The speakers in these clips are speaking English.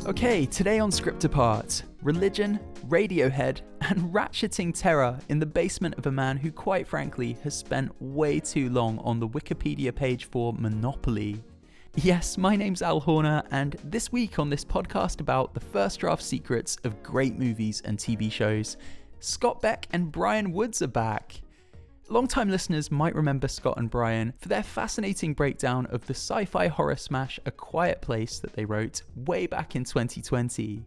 Okay, today on Script Apart, religion, Radiohead, and ratcheting terror in the basement of a man who, quite frankly, has spent way too long on the Wikipedia page for Monopoly. Yes, my name's Al Horner, and this week on this podcast about the first draft secrets of great movies and TV shows, Scott Beck and Bryan Woods are back. Long-time listeners might remember Scott and Bryan for their fascinating breakdown of the sci-fi horror smash A Quiet Place that they wrote way back in 2020.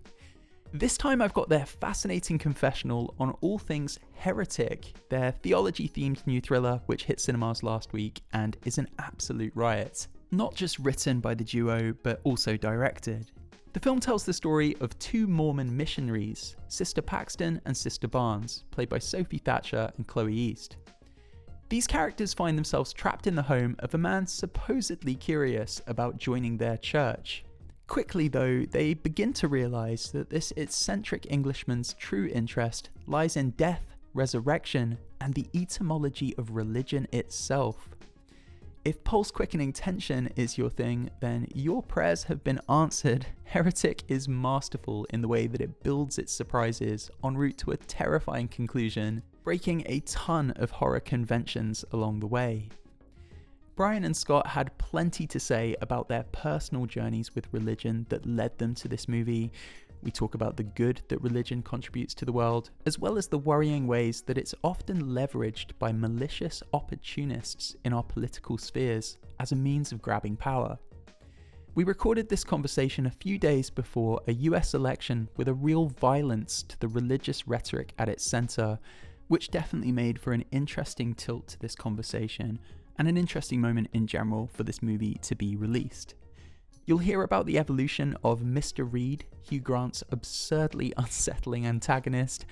This time I've got their fascinating confessional on all things Heretic, their theology-themed new thriller which hit cinemas last week and is an absolute riot. Not just written by the duo, but also directed. The film tells the story of two Mormon missionaries, Sister Paxton and Sister Barnes, played by Sophie, Thatcher and Chloe East. These characters find themselves trapped in the home of a man supposedly curious about joining their church. Quickly though, they begin to realise that this eccentric Englishman's true interest lies in death, resurrection, and the etymology of religion itself. If pulse-quickening tension is your thing, then your prayers have been answered. Heretic is masterful in the way that it builds its surprises en route to a terrifying conclusion, breaking a ton of horror conventions along the way. Bryan and Scott had plenty to say about their personal journeys with religion that led them to this movie. We talk about the good that religion contributes to the world, as well as the worrying ways that it's often leveraged by malicious opportunists in our political spheres as a means of grabbing power. We recorded this conversation a few days before a US election with a real violence to the religious rhetoric at its centre, which definitely made for an interesting tilt to this conversation and an interesting moment in general for this movie to be released. You'll hear about the evolution of Mr. Reed, Hugh Grant's absurdly unsettling antagonist,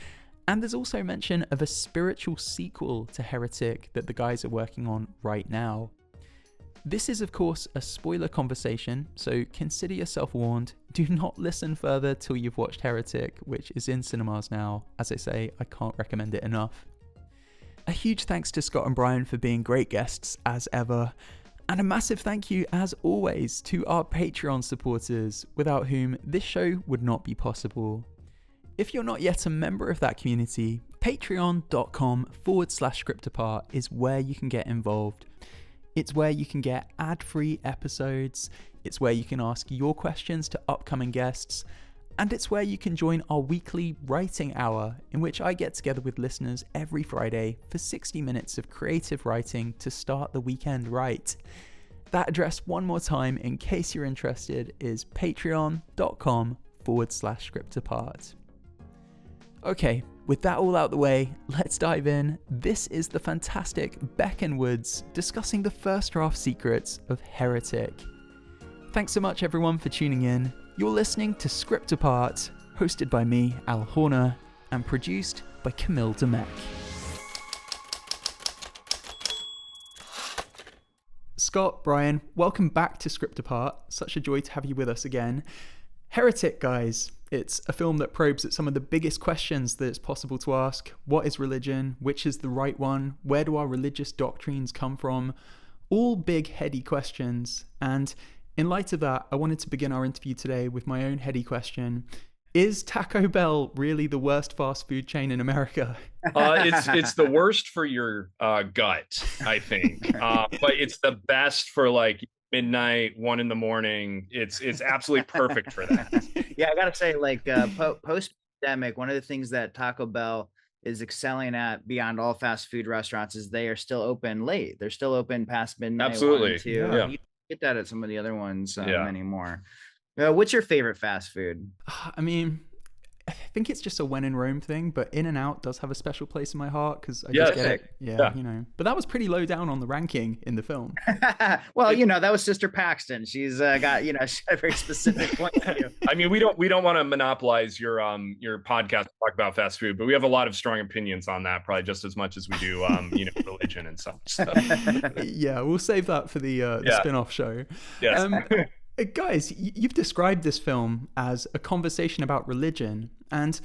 and there's also mention of a spiritual sequel to Heretic that the guys are working on right now. This is of course a spoiler conversation, so consider yourself warned. Do not listen further till you've watched Heretic, which is in cinemas now. As I say, I can't recommend it enough. A huge thanks to Scott and Bryan for being great guests as ever. And a massive thank you, as always, to our Patreon supporters, without whom this show would not be possible. If you're not yet a member of that community, patreon.com/scriptapart is where you can get involved. It's where you can get ad-free episodes, it's where you can ask your questions to upcoming guests, and it's where you can join our weekly writing hour, in which I get together with listeners every Friday for 60 minutes of creative writing to start the weekend right. That address one more time in case you're interested is patreon.com/scriptapart. Okay, with that all out the way, let's dive in. This is the fantastic Beck and Woods discussing the first draft secrets of Heretic. Thanks so much everyone for tuning in. You're listening to Script Apart, hosted by me, Al Horner, and produced by Camille Demek. Scott, Bryan, welcome back to Script Apart. Such a joy to have you with us again. Heretic, guys. It's a film that probes at some of the biggest questions that it's possible to ask. What is religion? Which is the right one? Where do our religious doctrines come from? All big, heady questions. And in light of that, I wanted to begin our interview today with my own heady question. Is Taco Bell really the worst fast food chain in America? It's the worst for your gut, I think. But it's the best for like midnight, 1 a.m. It's absolutely perfect for that. Yeah, I gotta say, like post-pandemic, one of the things that Taco Bell is excelling at beyond all fast food restaurants is they are still open late. They're still open past midnight. Absolutely. 1 and 2. Yeah. You get that at some of the other ones anymore. What's your favorite fast food? I mean, I think it's just a when in Rome thing, but In-N-Out does have a special place in my heart because I just get it. Yeah, you know. But that was pretty low down on the ranking in the film. Well, that was Sister Paxton. She's got, she had a very specific point of view. I mean, we don't want to monopolize your podcast to talk about fast food, but we have a lot of strong opinions on that, probably just as much as we do, religion and such. So. Yeah, we'll save that for the spin-off show. Yes. Guys, you've described this film as a conversation about religion, and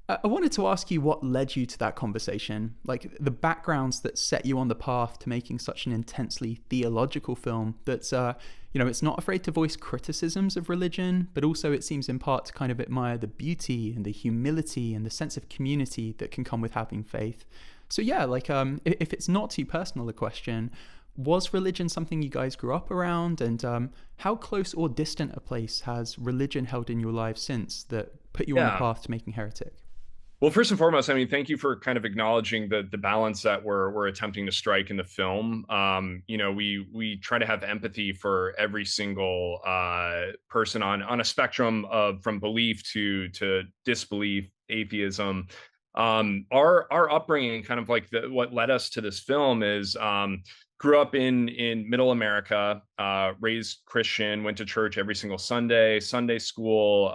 I wanted to ask you what led you to that conversation, like the backgrounds that set you on the path to making such an intensely theological film that's, it's not afraid to voice criticisms of religion, but also it seems in part to kind of admire the beauty and the humility and the sense of community that can come with having faith. So yeah, like if it's not too personal a question, was religion something you guys grew up around? And how close or distant a place has religion held in your lives since that put you on the path to making Heretic? Well, first and foremost, I mean, thank you for kind of acknowledging the balance that we're attempting to strike in the film. We try to have empathy for every single person on a spectrum of from belief to disbelief, atheism. Our upbringing, kind of like what led us to this film, is grew up in middle America, raised Christian, went to church every single Sunday school,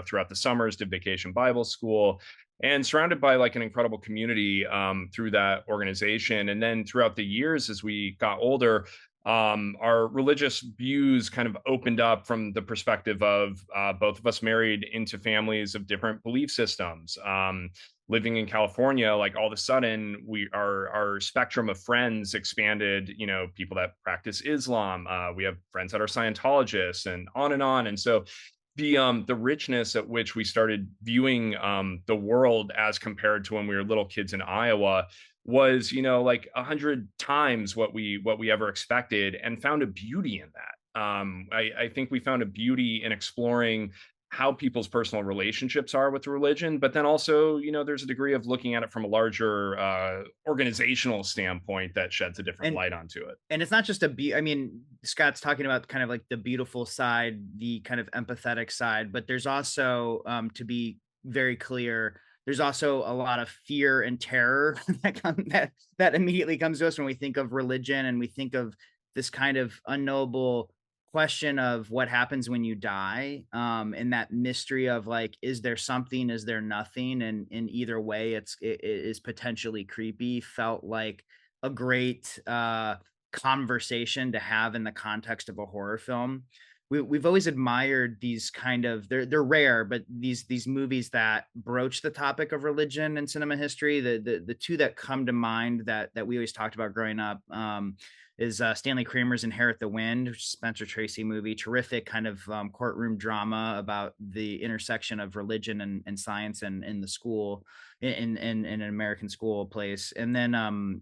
throughout the summers, did vacation Bible school, and surrounded by like an incredible community through that organization. And then throughout the years, as we got older, our religious views kind of opened up from the perspective of both of us married into families of different belief systems. Living in California, like all of a sudden, our spectrum of friends expanded. People that practice Islam. We have friends that are Scientologists, and on and on. And so the richness at which we started viewing the world as compared to when we were little kids in Iowa was, like 100 times what we ever expected, and found a beauty in that. I think we found a beauty in exploring how people's personal relationships are with religion, but then also, there's a degree of looking at it from a larger organizational standpoint that sheds a different light onto it. And it's not just Scott's talking about kind of like the beautiful side, the kind of empathetic side, but there's also, to be very clear, there's also a lot of fear and terror that immediately comes to us when we think of religion, and we think of this kind of unknowable question of what happens when you die, and that mystery of like, is there something, is there nothing? And in either way, it is potentially creepy. Felt like a great conversation to have in the context of a horror film. We've always admired these kind of, they're rare, but these movies that broach the topic of religion in cinema history. The two that come to mind that we always talked about growing up is Stanley Kramer's Inherit the Wind, which is a Spencer Tracy movie, terrific kind of courtroom drama about the intersection of religion and science and in the school, in an American school place. And then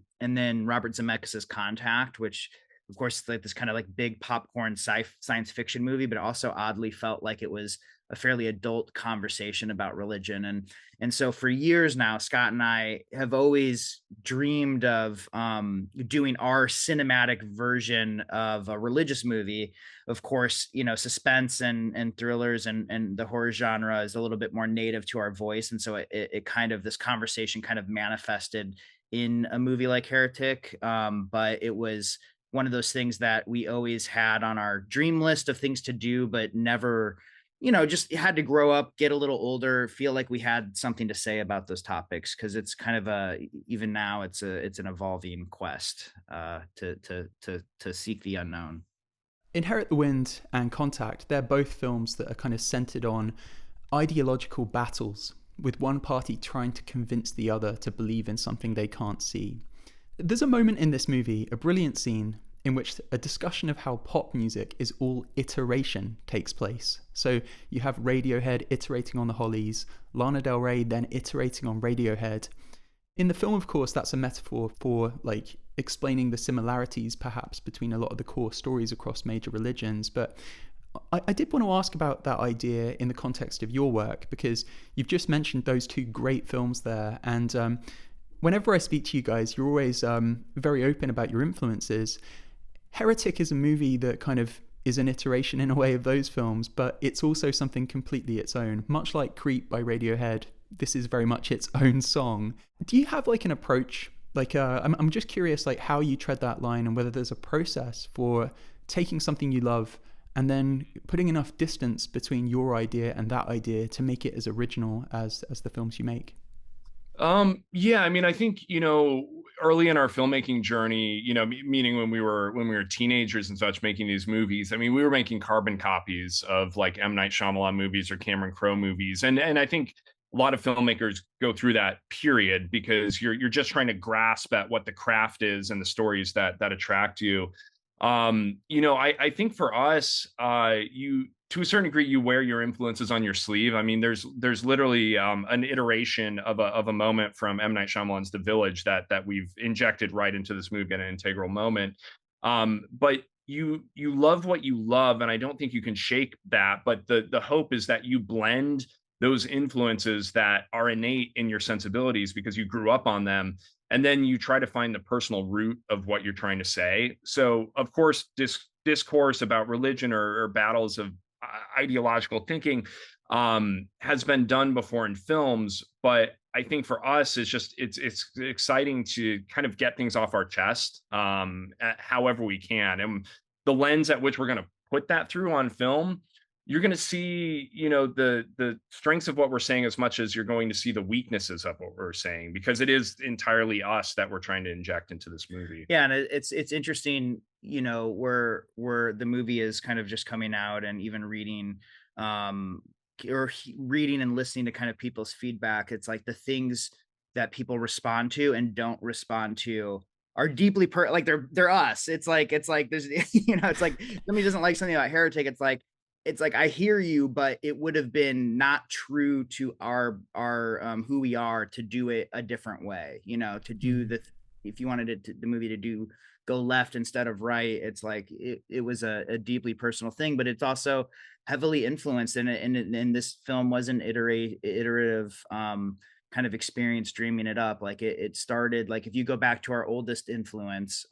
Robert Zemeckis' Contact, which of course like this kind of like big popcorn science fiction movie, but also oddly felt like it was a fairly adult conversation about religion. And so for years now, Scott and I have always dreamed of doing our cinematic version of a religious movie. Of course, suspense and thrillers and the horror genre is a little bit more native to our voice. And so it kind of, this conversation kind of manifested in a movie like Heretic. But it was one of those things that we always had on our dream list of things to do, but never, just had to grow up, get a little older, feel like we had something to say about those topics. Cause it's kind of even now it's an evolving quest to seek the unknown. Inherit the Wind and Contact, they're both films that are kind of centered on ideological battles, with one party trying to convince the other to believe in something they can't see. There's a moment in this movie, a brilliant scene, in which a discussion of how pop music is all iteration takes place. So you have Radiohead iterating on the Hollies, Lana Del Rey then iterating on Radiohead. In the film, of course, that's a metaphor for like explaining the similarities perhaps between a lot of the core stories across major religions. But I did want to ask about that idea in the context of your work, because you've just mentioned those two great films there. And whenever I speak to you guys, you're always very open about your influences. Heretic is a movie that kind of is an iteration in a way of those films, but it's also something completely its own. Much like Creep by Radiohead, this is very much its own song. Do you have like an approach? Like, I'm just curious, like how you tread that line, and whether there's a process for taking something you love and then putting enough distance between your idea and that idea to make it as original as the films you make. Yeah, I mean, I think, early in our filmmaking journey, meaning when we were teenagers and such, making these movies, I mean, we were making carbon copies of like M. Night Shyamalan movies or Cameron Crowe movies. And I think a lot of filmmakers go through that period because you're just trying to grasp at what the craft is and the stories that attract you. I think for us, you to a certain degree you wear your influences on your sleeve. I mean, there's literally an iteration of a moment from M. Night Shyamalan's The Village that we've injected right into this movie at an integral moment. But you love what you love, and I don't think you can shake that. But the hope is that you blend those influences that are innate in your sensibilities because you grew up on them, and then you try to find the personal root of what you're trying to say. So of course discourse about religion or battles of ideological thinking has been done before in films, but I think for us it's exciting to kind of get things off our chest however we can, and the lens at which we're going to put that through on film, you're going to see, the strengths of what we're saying as much as you're going to see the weaknesses of what we're saying, because it is entirely us that we're trying to inject into this movie. Yeah, and it's interesting, where the movie is kind of just coming out, and even reading reading and listening to kind of people's feedback. It's like the things that people respond to and don't respond to are deeply like they're us. It's like there's it's like somebody doesn't like something about Heretic. It's like I hear you, but it would have been not true to our who we are to do it a different way. To do if you wanted the movie to go left instead of right, it's like it was a deeply personal thing, but it's also heavily influenced, and this film was an iterative kind of experience dreaming it up. Like it started, like if you go back to our oldest influence,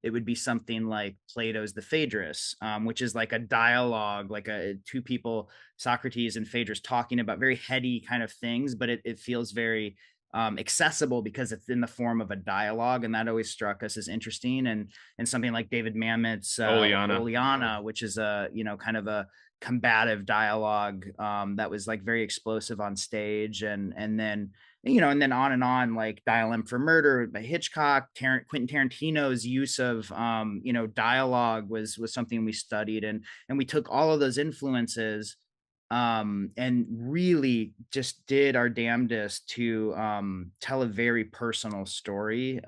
it would be something like Plato's The Phaedrus, which is like a dialogue, like two people, Socrates and Phaedrus, talking about very heady kind of things, but it feels very accessible because it's in the form of a dialogue, and that always struck us as interesting. And something like David Mamet's Oleana, which is a kind of a combative dialogue that was like very explosive on stage, and then and then on, like Dial M for Murder by Hitchcock. Quentin Tarantino's use of dialogue was something we studied, and we took all of those influences and really just did our damnedest to tell a very personal story.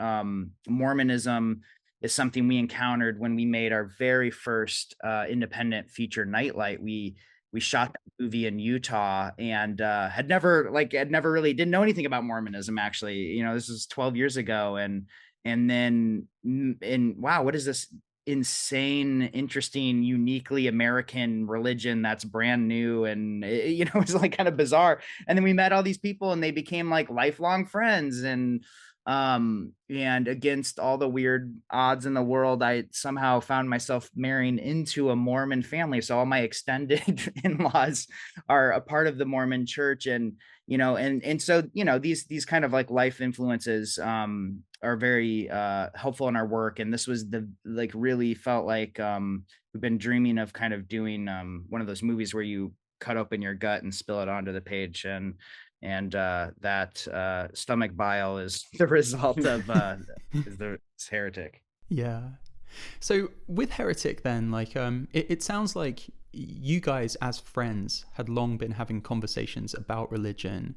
Mormonism is something we encountered when we made our very first independent feature, Nightlight. We shot that movie in Utah, and had never really didn't know anything about Mormonism, actually. This was 12 years ago, and then wow, what is this insane, interesting, uniquely American religion that's brand new, and it's like kind of bizarre. And then we met all these people, and they became like lifelong friends, and against all the weird odds in the world, I somehow found myself marrying into a Mormon family. So all my extended in-laws are a part of the Mormon church, and so these kind of like life influences are very helpful in our work. And this was really felt like we've been dreaming of kind of doing one of those movies where you cut open your gut and spill it onto the page, and that stomach bile is the result of this Heretic. Yeah. So with Heretic then, like it sounds like you guys as friends had long been having conversations about religion.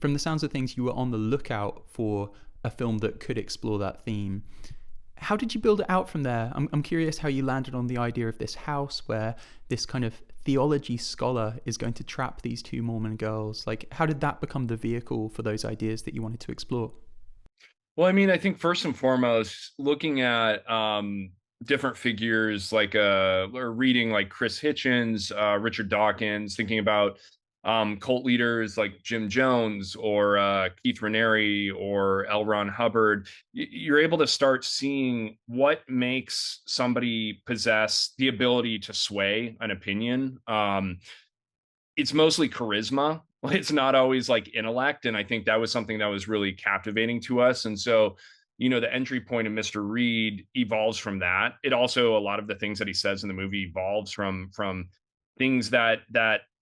From the sounds of things, you were on the lookout for a film that could explore that theme. How did you build it out from there? I'm curious how you landed on the idea of this house where this kind of theology scholar is going to trap these two Mormon girls. Like, how did that become the vehicle for those ideas that you wanted to explore? Well, I mean, I think first and foremost, looking at different figures or reading like Chris Hitchens, Richard Dawkins, thinking about cult leaders like Jim Jones or Keith Raniere or L. Ron Hubbard, you're able to start seeing what makes somebody possess the ability to sway an opinion. It's mostly charisma. It's not always like intellect. And I think that was something that was really captivating to us. And so, the entry point of Mr. Reed evolves from that. It also, a lot of the things that he says in the movie evolves from things that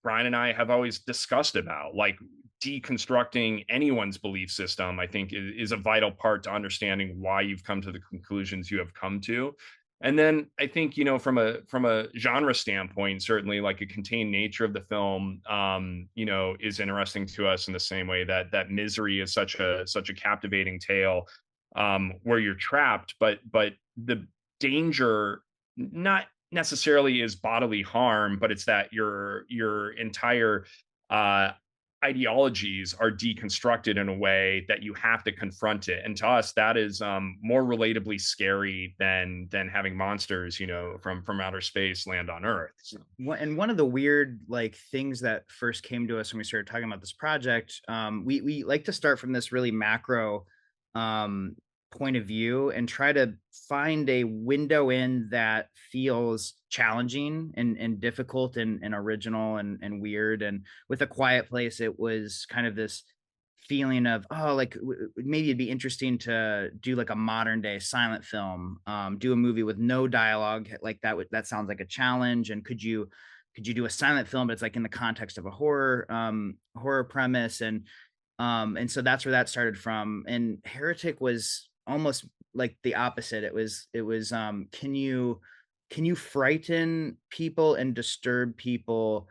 Bryan and I have always discussed about, like deconstructing anyone's belief system. I think is a vital part to understanding why you've come to the conclusions you have come to. And then I think, from a genre standpoint, certainly like a contained nature of the film, is interesting to us in the same way that Misery is such a captivating tale, where you're trapped, but the danger not necessarily is bodily harm, but it's that your entire uh, ideologies are deconstructed in a way that you have to confront it. And to us, that is more relatably scary than having monsters, from outer space land on Earth. So. And one of the weird like things that first came to us when we started talking about this project, we like to start from this really macro um, point of view and try to find a window in that feels challenging and difficult and original and weird. And with A Quiet Place, it was kind of this feeling of, oh, like maybe it'd be interesting to do like a modern day silent film, do a movie with no dialogue, like that sounds like a challenge. And could you do a silent film, but it's like in the context of a horror premise. And so that's where that started from. And Heretic was almost like the opposite. It was can you frighten people and disturb people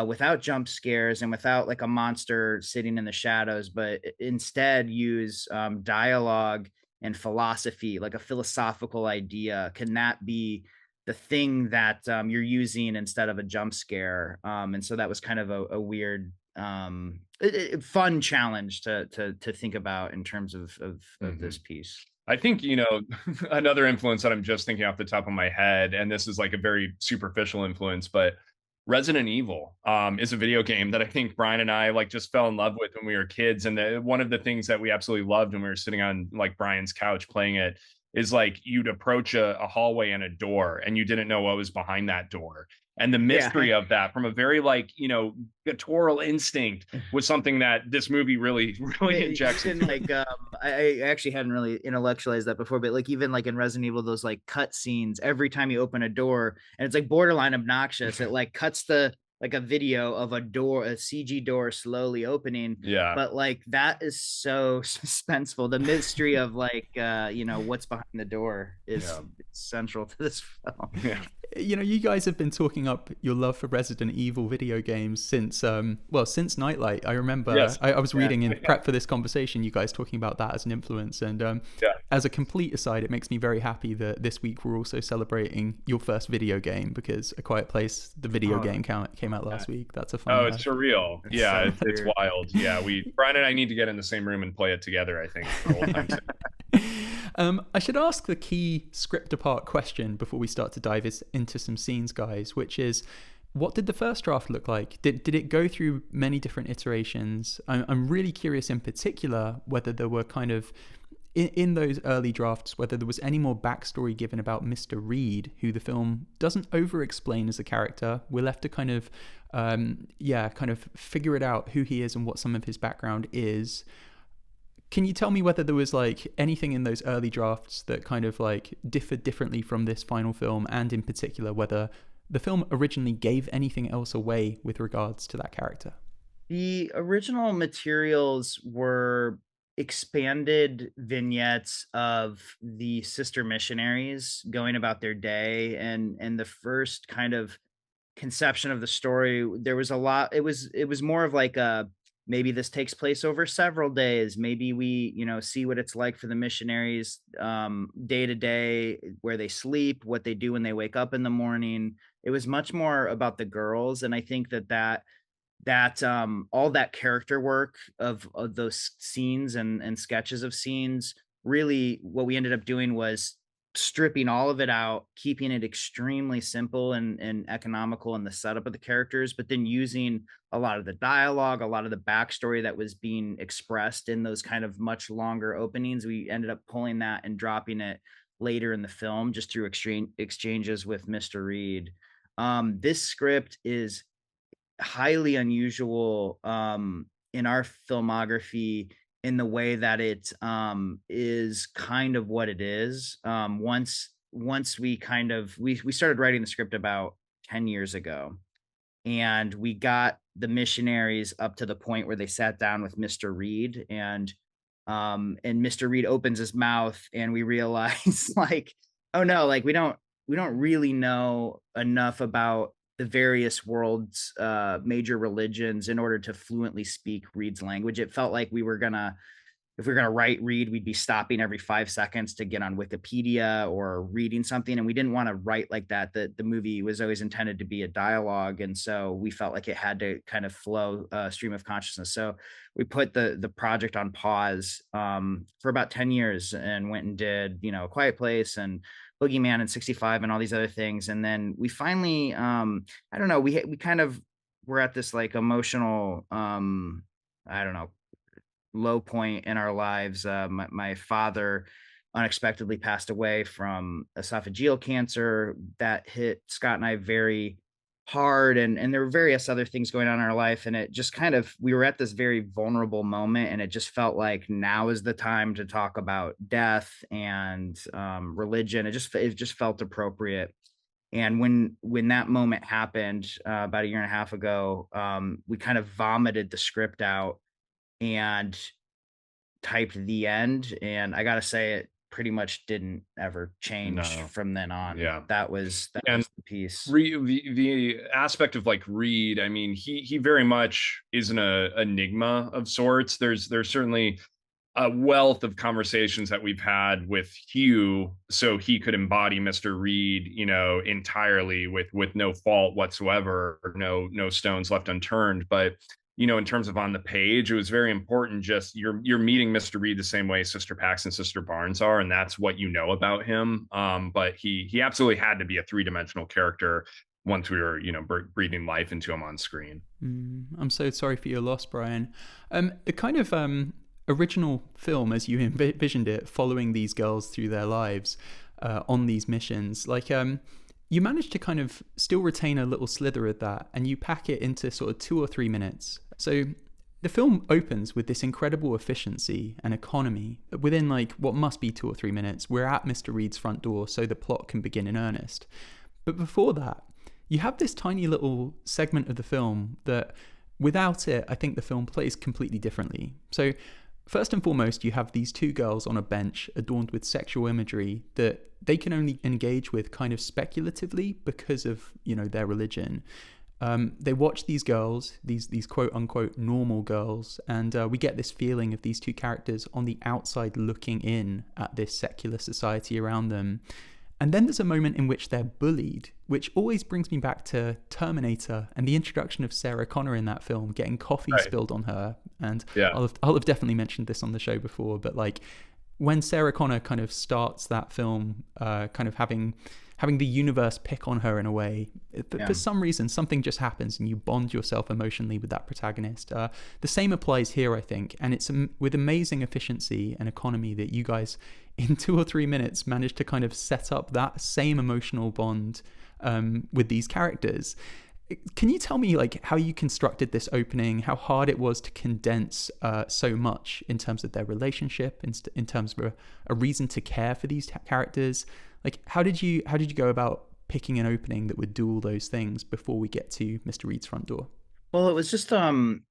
without jump scares and without like a monster sitting in the shadows, but instead use dialogue and philosophy, like a philosophical idea. Can that be the thing that you're using instead of a jump scare? And so that was kind of a weird, fun challenge to think about in terms of this piece. I think, another influence that I'm just thinking off the top of my head, and this is like a very superficial influence, but Resident Evil is a video game that I think Bryan and I like just fell in love with when we were kids. And one of the things that we absolutely loved when we were sitting on like Bryan's couch playing it is like you'd approach a hallway and a door and you didn't know what was behind that door. And the mystery of that from a very like, guttural instinct was something that this movie really injects. In like, I actually hadn't really intellectualized that before, but like even like in Resident Evil, those like cut scenes, every time you open a door and it's like borderline obnoxious, it like cuts like a video of a CG door slowly opening. Yeah. But like that is so suspenseful. The mystery of like, what's behind the door is central to this film. Yeah. You guys have been talking up your love for Resident Evil video games since Nightlight. I remember I was reading in prep for this conversation, you guys talking about that as an influence. And as a complete aside, it makes me very happy that this week we're also celebrating your first video game, because A Quiet Place, the video game, came out last week. That's a fun. Oh, it's surreal. It's wild. Yeah, Bryan and I need to get in the same room and play it together, I think, for old time's sake. I should ask the key script apart question before we start to dive into some scenes, guys, which is, what did the first draft look like? Did it go through many different iterations? I'm really curious in particular whether there were kind of, in those early drafts, whether there was any more backstory given about Mr. Reed, who the film doesn't over-explain as a character. We're left to kind of figure it out, who he is and what some of his background is. Can you tell me whether there was like anything in those early drafts that kind of like differed differently from this final film, and in particular whether the film originally gave anything else away with regards to that character? The original materials were expanded vignettes of the sister missionaries going about their day, and the first kind of conception of the story. There was a lot. It was more of like a, maybe this takes place over several days. Maybe we, see what it's like for the missionaries day to day, where they sleep, what they do when they wake up in the morning. It was much more about the girls. And I think that all that character work of those scenes and sketches of scenes, really what we ended up doing was stripping all of it out, keeping it extremely simple and economical in the setup of the characters, but then using a lot of the dialogue, a lot of the backstory that was being expressed in those kind of much longer openings. We ended up pulling that and dropping it later in the film just through exchanges with Mr. Reed. This script is highly unusual in our filmography, in the way that it is kind of what it is. Once we started writing the script about 10 years ago, and we got the missionaries up to the point where they sat down with Mr. Reed, and Mr. Reed opens his mouth, and we realize like, oh no, like we don't really know enough about the various world's major religions in order to fluently speak Reed's language. It felt like if we were going to write Reed, we'd be stopping every 5 seconds to get on Wikipedia or reading something. And we didn't want to write like that. The movie was always intended to be a dialogue. And so we felt like it had to kind of flow stream of consciousness. So we put the project on pause for about 10 years and went and did, A Quiet Place and Boogeyman and 65 and all these other things. And then we finally, I don't know, we kind of were at this like emotional, I don't know, low point in our lives. My father unexpectedly passed away from esophageal cancer that hit Scott and I very hard. And there were various other things going on in our life. And it just kind of, we were at this very vulnerable moment, and it just felt like now is the time to talk about death and religion. It just felt appropriate. And when that moment happened about a year and a half ago, we kind of vomited the script out and typed the end, and I gotta say it pretty much didn't ever change from then on. Yeah, that was the piece. The aspect of like Reed, I mean, he very much is an enigma of sorts. There's certainly a wealth of conversations that we've had with Hugh, so he could embody Mr. Reed, entirely with no fault whatsoever, no stones left unturned. But in terms of on the page, it was very important. Just you're meeting Mr. Reed the same way Sister Paxton and Sister Barnes are, and that's what you know about him. But he absolutely had to be a 3-dimensional character once we were breathing life into him on screen. I'm so sorry for your loss, Bryan. The kind of original film, as you envisioned it, following these girls through their lives on these missions, like you managed to kind of still retain a little slither of that, and you pack it into sort of 2 or 3 minutes. So the film opens with this incredible efficiency and economy. Within like what must be 2 or 3 minutes, we're at Mr. Reed's front door, so the plot can begin in earnest. But before that, you have this tiny little segment of the film that, without it, I think the film plays completely differently. So first and foremost, you have these 2 girls on a bench adorned with sexual imagery that they can only engage with kind of speculatively because of, their religion. They watch these girls, these quote unquote normal girls, and we get this feeling of these 2 characters on the outside looking in at this secular society around them. And then there's a moment in which they're bullied, which always brings me back to Terminator and the introduction of Sarah Connor in that film, getting coffee spilled on her. And yeah. I'll have definitely mentioned this on the show before, but like when Sarah Connor kind of starts that film, kind of having the universe pick on her in a way, for some reason, something just happens and you bond yourself emotionally with that protagonist. The same applies here, I think, and it's with amazing efficiency and economy that you guys, in 2 or 3 minutes, managed to kind of set up that same emotional bond with these characters. Can you tell me like how you constructed this opening, how hard it was to condense so much in terms of their relationship, in terms of a reason to care for these characters? Like, how did you go about picking an opening that would do all those things before we get to Mr. Reed's front door? Well, it was just that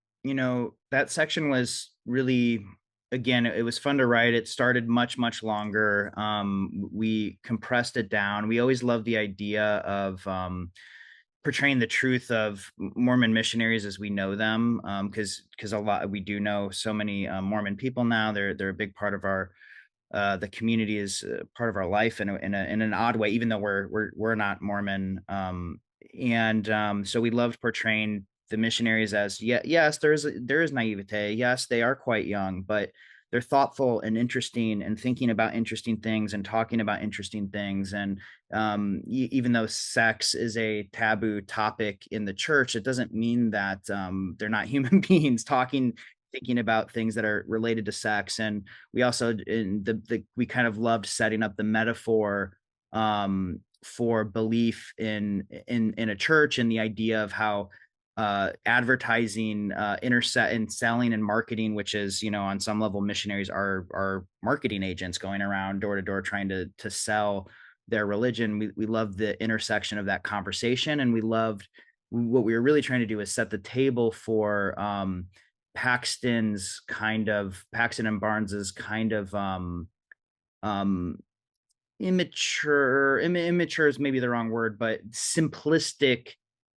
section was really, again, it was fun to write. It started much longer. We compressed it down. We always loved the idea of portraying the truth of Mormon missionaries as we know them, because we do know so many Mormon people now. They're a big part of our the community, is part of our life in an odd way, even though we're not Mormon. So we loved portraying the missionaries as yes, there is naivete. Yes, they are quite young, but they're thoughtful and interesting and thinking about interesting things and talking about interesting things. And even though sex is a taboo topic in the church, it doesn't mean that they're not human beings thinking about things that are related to sex. And we also, we kind of loved setting up the metaphor for belief in a church, and the idea of how advertising intersect in selling and marketing, which is, on some level, missionaries are marketing agents going around door to door trying to sell their religion. We loved the intersection of that conversation, and we loved what we were really trying to do is set the table for Paxton and Barnes's kind of immature is maybe the wrong word, but simplistic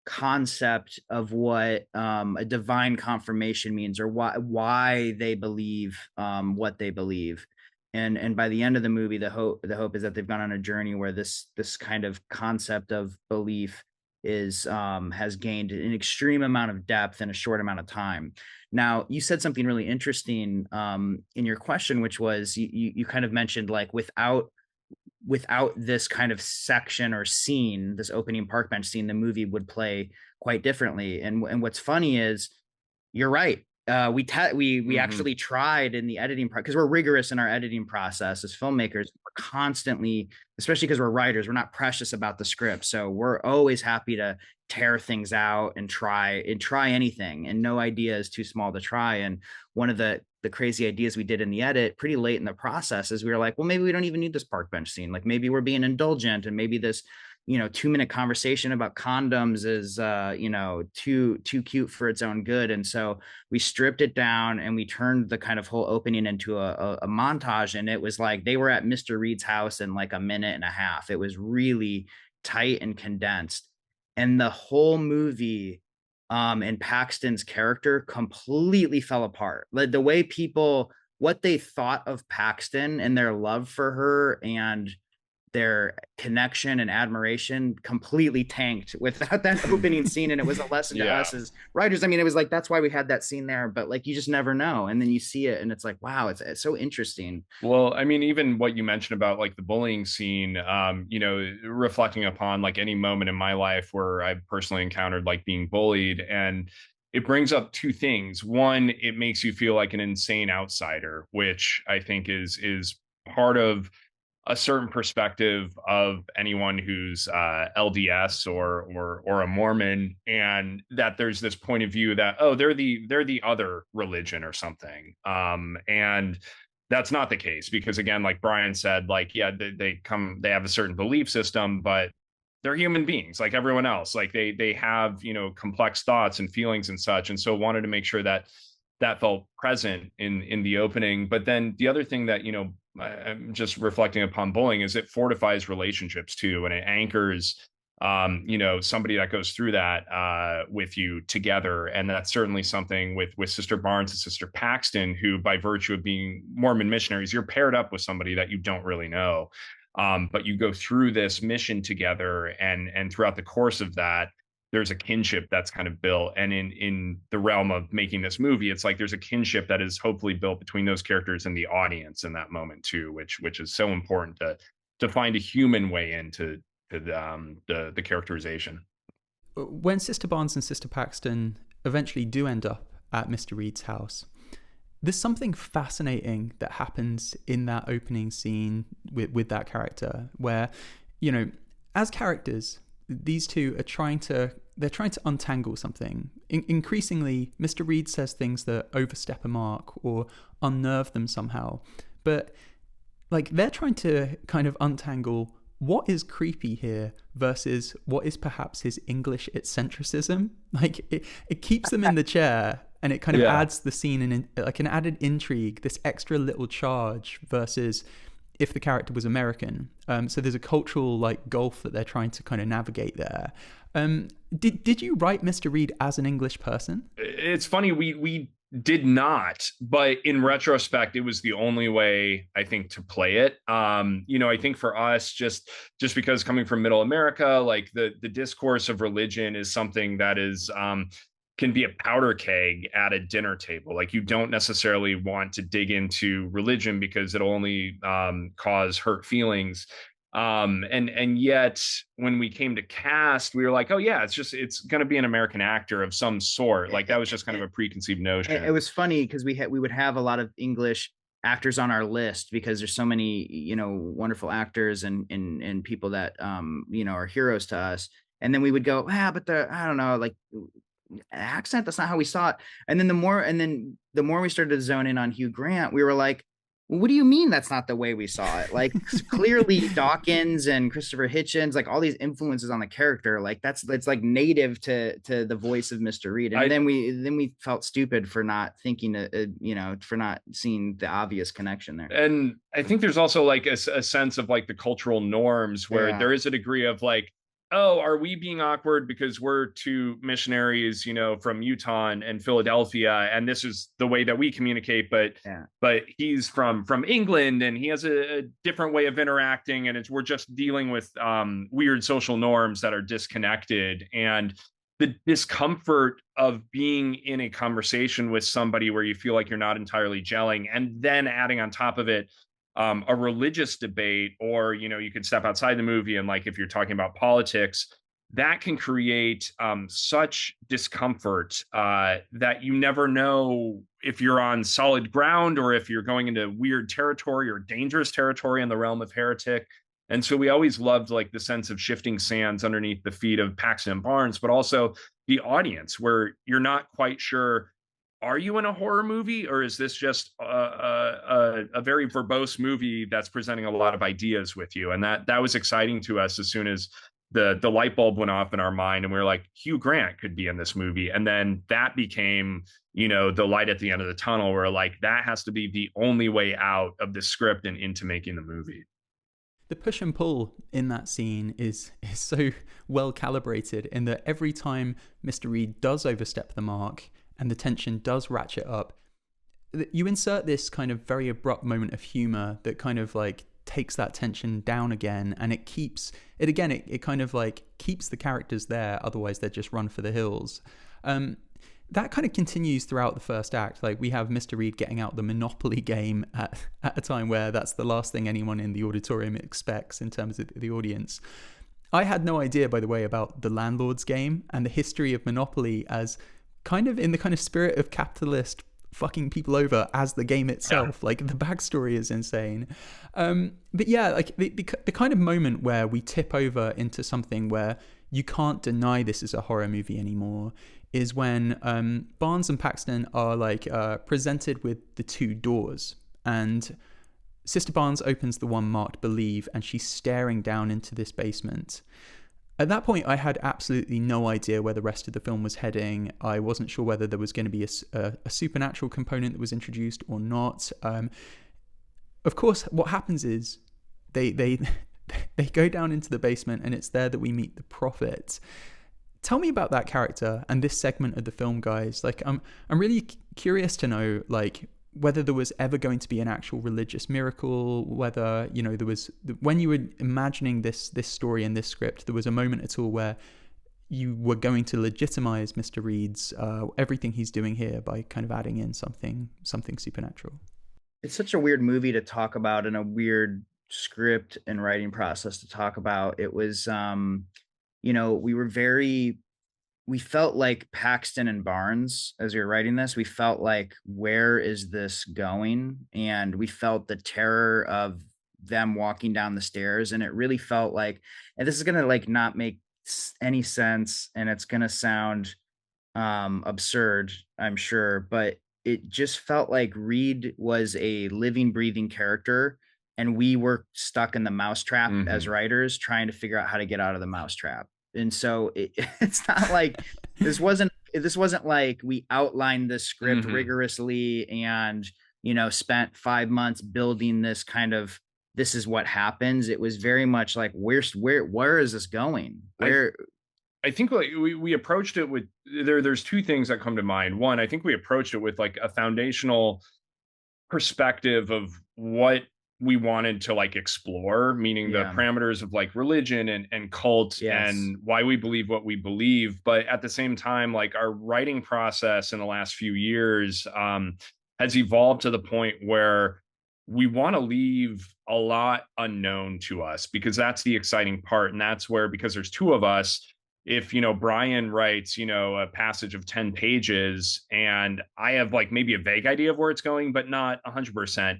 concept of what a divine confirmation means, or why they believe what they believe. And by the end of the movie, the hope is that they've gone on a journey where this kind of concept of belief is has gained an extreme amount of depth in a short amount of time. Now, you said something really interesting in your question, which was you kind of mentioned, like, without this kind of section or scene, this opening park bench scene, the movie would play quite differently. And what's funny is, you're right. We actually tried in the editing because we're rigorous in our editing process as filmmakers. We're constantly, especially because we're writers, we're not precious about the script, so we're always happy to tear things out and try anything, and no idea is too small to try. And one of the crazy ideas we did in the edit pretty late in the process is we were like, well, maybe we don't even need this park bench scene. Like, maybe we're being indulgent, and maybe this 2-minute conversation about condoms is too cute for its own good. And so we stripped it down and we turned the kind of whole opening into a montage, and it was like they were at Mr. Reed's house in like a minute and a half. It was really tight and condensed, and the whole movie and Paxton's character completely fell apart. Like, the way people, what they thought of Paxton and their love for her and their connection and admiration completely tanked without that opening scene. And it was a lesson to us as writers. I mean, it was like, that's why we had that scene there, but like, you just never know. And then you see it and it's like, wow, it's so interesting. Well, I mean, even what you mentioned about like the bullying scene, reflecting upon like any moment in my life where I've personally encountered like being bullied, and it brings up two things. One, it makes you feel like an insane outsider, which I think is part of a certain perspective of anyone who's LDS or a Mormon, and that there's this point of view that, oh, they're the other religion or something, and that's not the case, because again, like Bryan said, like, yeah, they have a certain belief system, but they're human beings like everyone else. Like they have complex thoughts and feelings and such, and so wanted to make sure that that felt present in the opening. But then the other thing that I'm just reflecting upon bullying is it fortifies relationships too, and it anchors somebody that goes through that with you together. And that's certainly something with Sister Barnes and Sister Paxton, who by virtue of being Mormon missionaries, you're paired up with somebody that you don't really know, but you go through this mission together, and throughout the course of that, there's a kinship that's kind of built. And in the realm of making this movie, it's like there's a kinship that is hopefully built between those characters and the audience in that moment too, which is so important to find a human way into the characterization. When Sister Barnes and Sister Paxton eventually do end up at Mr. Reed's house, there's something fascinating that happens in that opening scene with that character, where, as characters, these two are trying to untangle something. Increasingly, Mr. Reed says things that overstep a mark or unnerve them somehow. But like, they're trying to kind of untangle what is creepy here versus what is perhaps his English eccentricism. Like, it keeps them in the chair, and it kind of adds the scene in like an added intrigue, this extra little charge, versus if the character was American. So there's a cultural like gulf that they're trying to kind of navigate there. Did you write Mr. Reed as an English person? It's funny, we did not, but in retrospect, it was the only way, I think, to play it. I think for us, just because coming from middle America, like the discourse of religion is something that is can be a powder keg at a dinner table. Like, you don't necessarily want to dig into religion because it'll only cause hurt feelings. And yet when we came to cast, we were like, oh yeah, it's going to be an American actor of some sort. Like, that was just kind of a preconceived notion. It was funny because we would have a lot of English actors on our list because there's so many, wonderful actors and people that, are heroes to us. And then we would go, but I don't know, like, accent, that's not how we saw it. And then the more we started to zone in on Hugh Grant, we were like, what do you mean that's not the way we saw it? Like clearly Dawkins and Christopher Hitchens, like all these influences on the character, like that's like native to the voice of Mr. Reed. And then we felt stupid for not thinking, for not seeing the obvious connection there. And I think there's also like a sense of like the cultural norms where there is a degree of like, oh, are we being awkward because we're two missionaries, from Utah and Philadelphia, and this is the way that we communicate, but he's from England and he has a different way of interacting, and we're just dealing with weird social norms that are disconnected. And the discomfort of being in a conversation with somebody where you feel like you're not entirely gelling, and then adding on top of it a religious debate, or you could step outside the movie and like if you're talking about politics, that can create such discomfort that you never know if you're on solid ground or if you're going into weird territory or dangerous territory in the realm of Heretic. And so we always loved like the sense of shifting sands underneath the feet of Paxton and Barnes, but also the audience where you're not quite sure, are you in a horror movie or is this just a very verbose movie that's presenting a lot of ideas with you? And that was exciting to us as soon as the light bulb went off in our mind and we were like, Hugh Grant could be in this movie. And then that became, the light at the end of the tunnel where like that has to be the only way out of the script and into making the movie. The push and pull in that scene is so well calibrated in that every time Mr. Reed does overstep the mark and the tension does ratchet up, you insert this kind of very abrupt moment of humor that kind of like takes that tension down again, and it keeps it again. It kind of like keeps the characters there. Otherwise, they'd just run for the hills. That kind of continues throughout the first act. Like we have Mr. Reed getting out the Monopoly game at a time where that's the last thing anyone in the auditorium expects in terms of the audience. I had no idea, by the way, about the landlord's game and the history of Monopoly as kind of in the kind of spirit of capitalist fucking people over as the game itself. Like the backstory is insane. But yeah, like the kind of moment where we tip over into something where you can't deny this is a horror movie anymore is when Barnes and Paxton are like presented with the two doors, and Sister Barnes opens the one marked Believe, and she's staring down into this basement. At that point, I had absolutely no idea where the rest of the film was heading. I wasn't sure whether there was going to be a supernatural component that was introduced or not. Of course, what happens is they go down into the basement, and it's there that we meet the prophet. Tell me about that character and this segment of the film, guys. Like, I'm really curious to know, like, whether there was ever going to be an actual religious miracle, whether, there was, when you were imagining this story and this script, there was a moment at all where you were going to legitimize Mr. Reed's, everything he's doing here by kind of adding in something supernatural. It's such a weird movie to talk about and a weird script and writing process to talk about. It was, we felt like Paxton and Barnes as we were writing this. We felt like, where is this going? And we felt the terror of them walking down the stairs. And it really felt like, and this is going to like not make any sense, and it's going to sound absurd, I'm sure, but it just felt like Reed was a living, breathing character, and we were stuck in the mousetrap as writers trying to figure out how to get out of the mousetrap. And so it's not like this wasn't like we outlined the script rigorously and spent 5 months building this kind of, this is what happens. It was very much like, where is this going? I think like we approached it with there's two things that come to mind. One, I think we approached it with like a foundational perspective of what we wanted to like explore, meaning the parameters of like religion and cult and why we believe what we believe. But at the same time, like our writing process in the last few years has evolved to the point where we want to leave a lot unknown to us, because that's the exciting part. And that's where, because there's two of us, if Bryan writes a passage of 10 pages and I have like maybe a vague idea of where it's going but not 100%,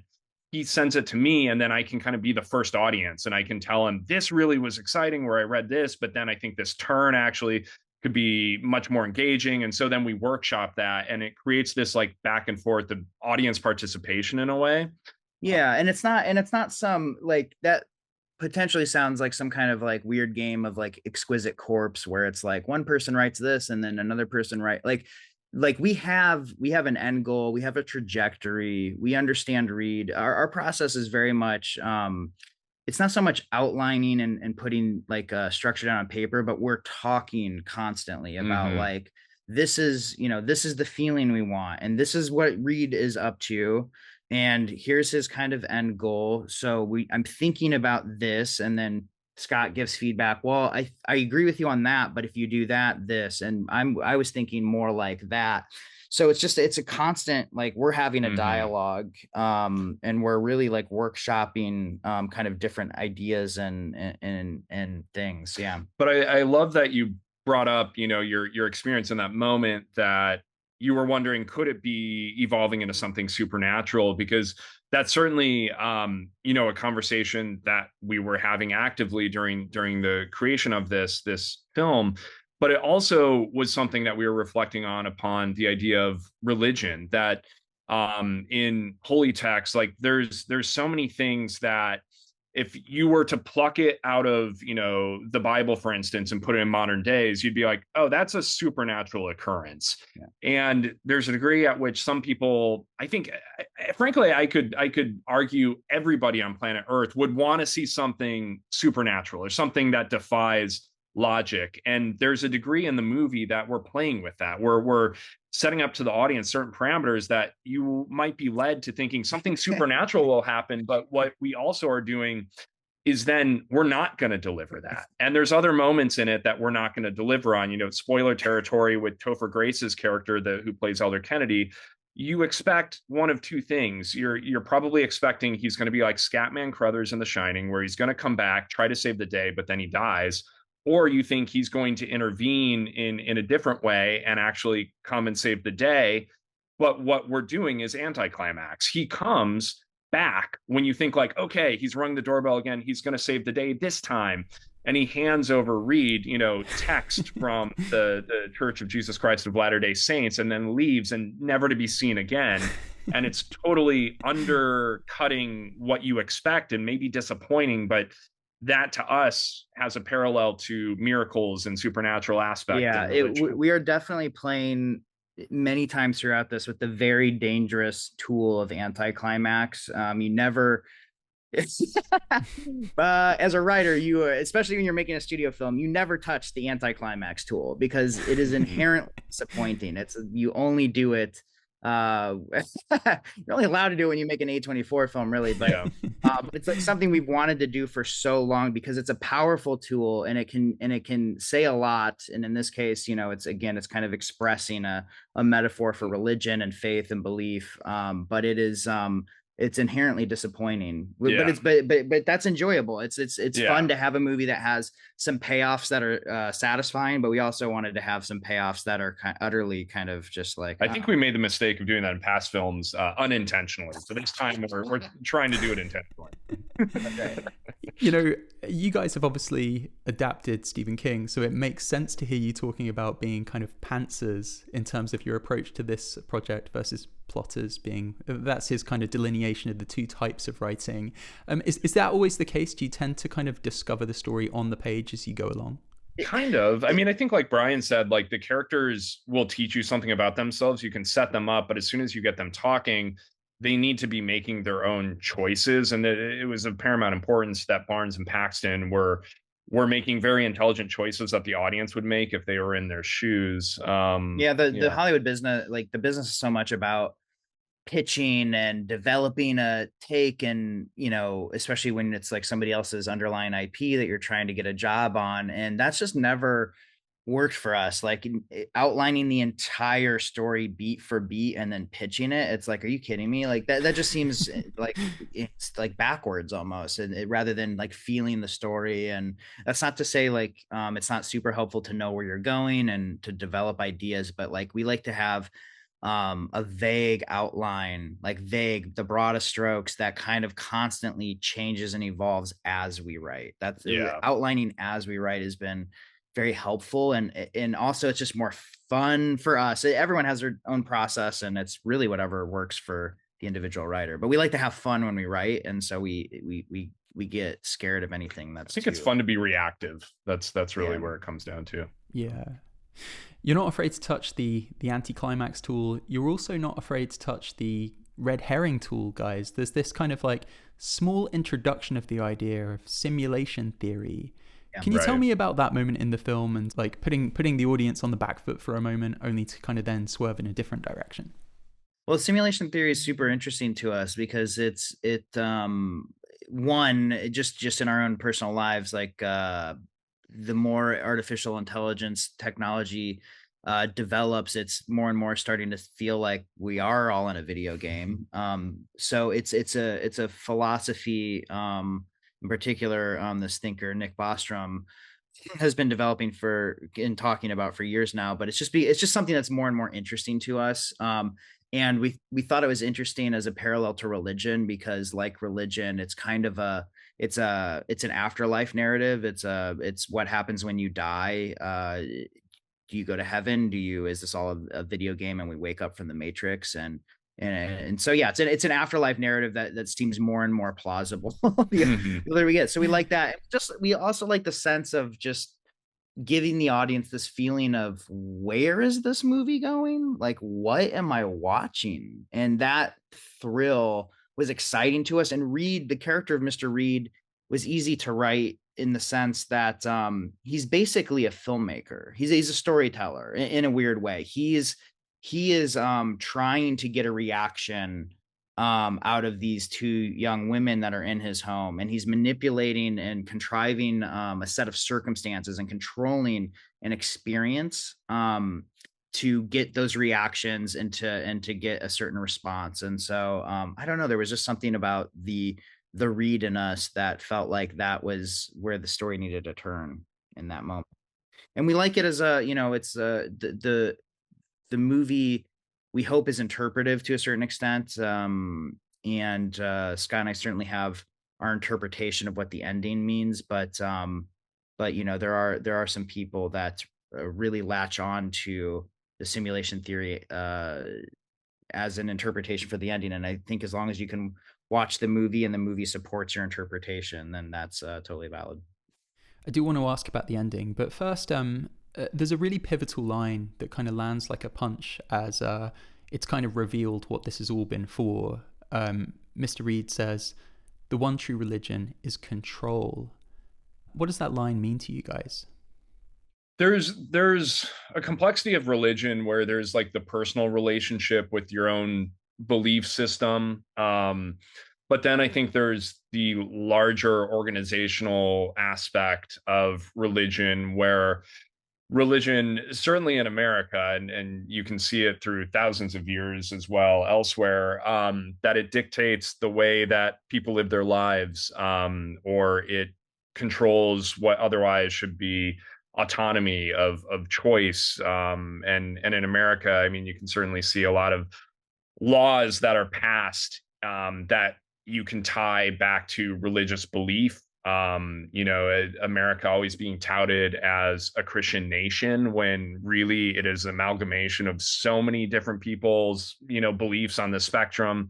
he sends it to me, and then I can kind of be the first audience, and I can tell him this really was exciting where I read this, but then I think this turn actually could be much more engaging. And so then we workshop that, and it creates this like back and forth of audience participation in a way. Yeah, and it's not some like that potentially sounds like some kind of like weird game of like exquisite corpse where it's like one person writes this and then another person like we have an end goal, we have a trajectory, we understand read. Our process is very much it's not so much outlining and putting like a structure down on paper, but we're talking constantly about Mm-hmm. like this is the feeling we want, and this is what Reed is up to, and here's his kind of end goal. So I'm thinking about this, and then Scott gives feedback. Well, I agree with you on that, but if you do that, this, and I was thinking more like that. So it's a constant, like we're having a Mm-hmm. dialogue, and we're really like workshopping kind of different ideas and things. Yeah. But I love that you brought up, your experience in that moment, that you were wondering, could it be evolving into something supernatural? Because that's certainly, a conversation that we were having actively during the creation of this film. But it also was something that we were reflecting on upon the idea of religion, that in holy text, like there's so many things that if you were to pluck it out of the Bible, for instance, and put it in modern days, you'd be like, oh, that's a supernatural occurrence. Yeah. And there's a degree at which some people, I think, frankly, I could argue everybody on planet Earth would want to see something supernatural or something that defies logic. And there's a degree in the movie that we're playing with that, where we're setting up to the audience certain parameters that you might be led to thinking something supernatural will happen. But what we also are doing is then we're not going to deliver that. And there's other moments in it that we're not going to deliver on. Spoiler territory with Topher Grace's character, who plays Elder Kennedy. You expect one of two things. You're probably expecting he's going to be like Scatman Crothers in The Shining, where he's going to come back, try to save the day, but then he dies. Or you think he's going to intervene in a different way and actually come and save the day. But what we're doing is anticlimax. He comes back when you think like, okay, he's rung the doorbell again. He's going to save the day this time. And he hands over Reed, text from the Church of Jesus Christ of Latter-day Saints, and then leaves and never to be seen again. And it's totally undercutting what you expect and maybe disappointing, but that to us has a parallel to miracles and supernatural aspect. Yeah, we are definitely playing many times throughout this with the very dangerous tool of anticlimax. You never as a writer, you especially when you're making a studio film, you never touch the anticlimax tool because it is inherently disappointing. You only do it you're only allowed to do it when you make an A24 film, really, but Yeah. It's like something we've wanted to do for so long because it's a powerful tool and it can say a lot. And in this case, it's kind of expressing a metaphor for religion and faith and belief, but it's inherently disappointing. Yeah. But that's enjoyable. It's Yeah. fun to have a movie that has some payoffs that are satisfying, but we also wanted to have some payoffs that are utterly kind of just like, I think we made the mistake of doing that in past films unintentionally. So this time we're trying to do it intentionally. You guys have obviously adapted Stephen King, so it makes sense to hear you talking about being kind of pantsers in terms of your approach to this project versus plotters, that's his kind of delineation of the two types of writing. Is that always the case? Do you tend to kind of discover the story on the page as you go along? Kind of. I mean, I think like Bryan said, like the characters will teach you something about themselves. You can set them up, but as soon as you get them talking, they need to be making their own choices. And it was of paramount importance that Barnes and Paxton were making very intelligent choices that the audience would make if they were in their shoes. The Hollywood business, like the business is so much about pitching and developing a take, and especially when it's like somebody else's underlying IP that you're trying to get a job on, and that's just never worked for us. Like outlining the entire story beat for beat and then pitching it, it's like, are you kidding me? Like that just seems like it's like backwards almost, and rather than like feeling the story. And that's not to say like it's not super helpful to know where you're going and to develop ideas, but like we like to have a vague outline, like the broadest strokes that kind of constantly changes and evolves as we write. That's outlining as we write has been very helpful, and also it's just more fun for us. Everyone has their own process, and it's really whatever works for the individual writer. But we like to have fun when we write, and so we get scared of anything that's I think it's fun to be reactive. That's really where it comes down to. Yeah. You're not afraid to touch the anticlimax tool. You're also not afraid to touch the red herring tool, guys. There's this kind of like small introduction of the idea of simulation theory. Yeah, can you tell me about that moment in the film and like putting the audience on the back foot for a moment, only to kind of then swerve in a different direction? Well, simulation theory is super interesting to us because one, just in our own personal lives, like the more artificial intelligence technology develops, it's more and more starting to feel like we are all in a video game. So it's a philosophy, in particular, this thinker Nick Bostrom has been developing and talking about for years now. But it's just something that's more and more interesting to us. And we thought it was interesting as a parallel to religion, because like religion, it's kind of it's an afterlife narrative. It's what happens when you die. Do you go to heaven? Is this all a video game and we wake up from the Matrix? And so, yeah, it's an afterlife narrative that seems more and more plausible. The older we get. So we like that. We also like the sense of just giving the audience this feeling of, where is this movie going? Like, what am I watching? And that thrill was exciting to us. And the character of Mr. Reed, was easy to write in the sense that he's basically a filmmaker. He's a storyteller in a weird way. He is trying to get a reaction out of these two young women that are in his home, and he's manipulating and contriving a set of circumstances and controlling an experience to get those reactions and to get a certain response. And so I don't know, there was just something about the Reed in us that felt like that was where the story needed to turn in that moment. And we like it as it's the movie, we hope, is interpretive to a certain extent. And Scott and I certainly have our interpretation of what the ending means, but there are some people that really latch on to the simulation theory as an interpretation for the ending. And I think as long as you can watch the movie and the movie supports your interpretation, then that's totally valid. I do want to ask about the ending, but first, there's a really pivotal line that kind of lands like a punch as it's kind of revealed what this has all been for. Mr. Reed says, "The one true religion is control." What does that line mean to you guys? There's a complexity of religion where there's like the personal relationship with your own belief system. But then I think there's the larger organizational aspect of religion, where religion, certainly in America, and you can see it through thousands of years as well elsewhere, that it dictates the way that people live their lives, or it controls what otherwise should be autonomy of choice. And in America, I mean, you can certainly see a lot of laws that are passed that you can tie back to religious belief. America always being touted as a Christian nation, when really it is an amalgamation of so many different people's, beliefs on the spectrum.